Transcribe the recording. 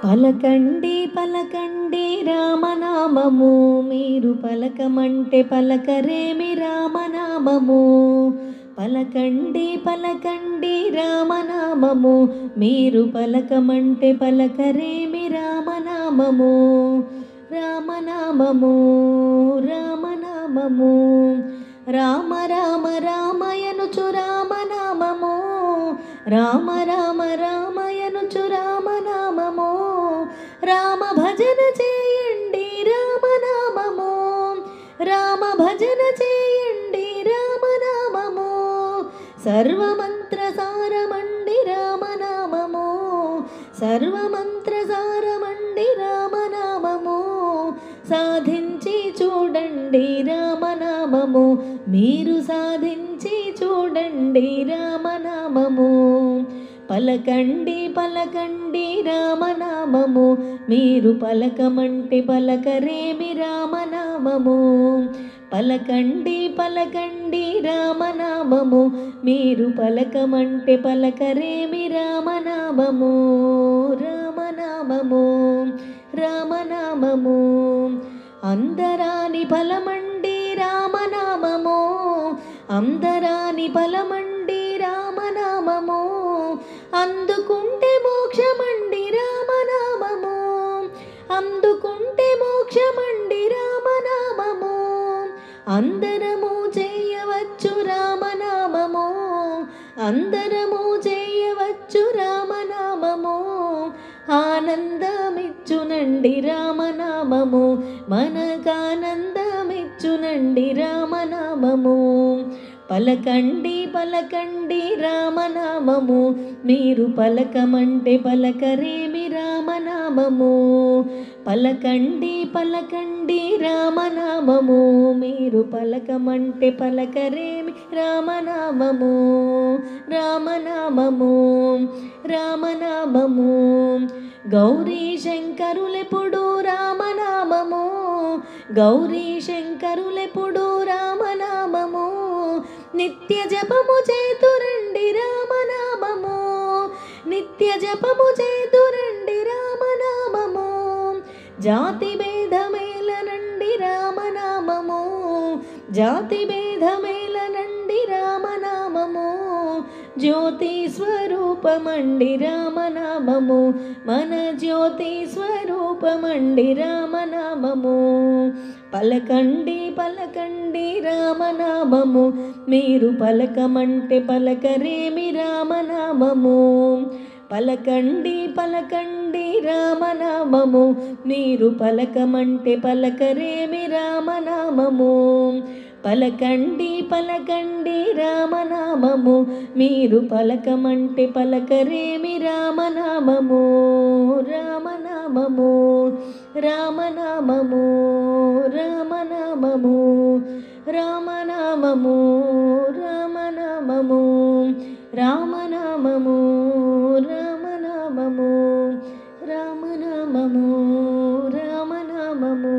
పలకండి పలకండి రామనామము, మీరు పలకమంటే పలకరేమి రామనామము. పలకండి పలకండి రామనామము, మీరు పలకమంటే పలకరేమి రామనామము. రామనామము రామనామము, రామ రామ రామయనుచు రామనామము, రామ రామ రామయనుచు రామనామము. రామ భజన చేయండి రామనామము, రామ భజన చేయండి రామనామము. సర్వమంత్ర సారమండి రామనామము, సర్వమంత్ర సారమండి రామనామము. సాధించి చూడండి రామనామము, మీరు సాధించి చూడండి రామనామము. పలకండి పలకండి రామనామము, మీరు పలకమంటే పలకరేమి రామనామము. పలకండి పలకండి రామనామము, మీరు పలకమంటే పలకరేమి రామనామము. రామనామము రామనామము, అందరాని ఫలమండి రామనామము, అందరాని ఫలమండి రామనామము. అందుకుంటే మోక్షమండి రామనామము, అందుకుంటే మోక్షమండి రామనామము. అందరము చేయవచ్చు రామనామము, అందరము చేయవచ్చు రామనామము. ఆనందమిచ్చునండి రామనామము, మనకానందమిచ్చునండి రామనామము. పలకండి పలకండి రామనామము, మీరు పలకమంటే పలకరేమి రామనామము. పలకండి పలకండి రామనామము, మీరు పలకమంటే పలకరేమి రామనామము. రామనామము రామనామము, గౌరీ శంకరులెప్పుడు రామనామము, గౌరీ శంకరులెప్పుడు రామనామము. నిత్య జపము చేతురండి రామనామము, నిత్య జపము చేతురండి రామనామము. జాతి భేదమేలనండి రామనామము, జాతి భేదమేలనండి రామనామము. జ్యోతి స్వరూపమండి రామనామము, మన జ్యోతి స్వరూపమండి రామనామము. పలకండి పలకండి రామనామము, మీరు పలకమంటే పలకరేమి రామనామము. పలకండి పలకండి రామనామము, మీరు పలకమంటే పలకరేమి రామనామము. పలకండి పలకండి రామనామము, మీరు పలకమంటే పలకరేమి రామనామము. రామనామము రామనామము రామనామము, రామనామము రామనామము, రామనామము రామనామము, రామనామము రామనామము.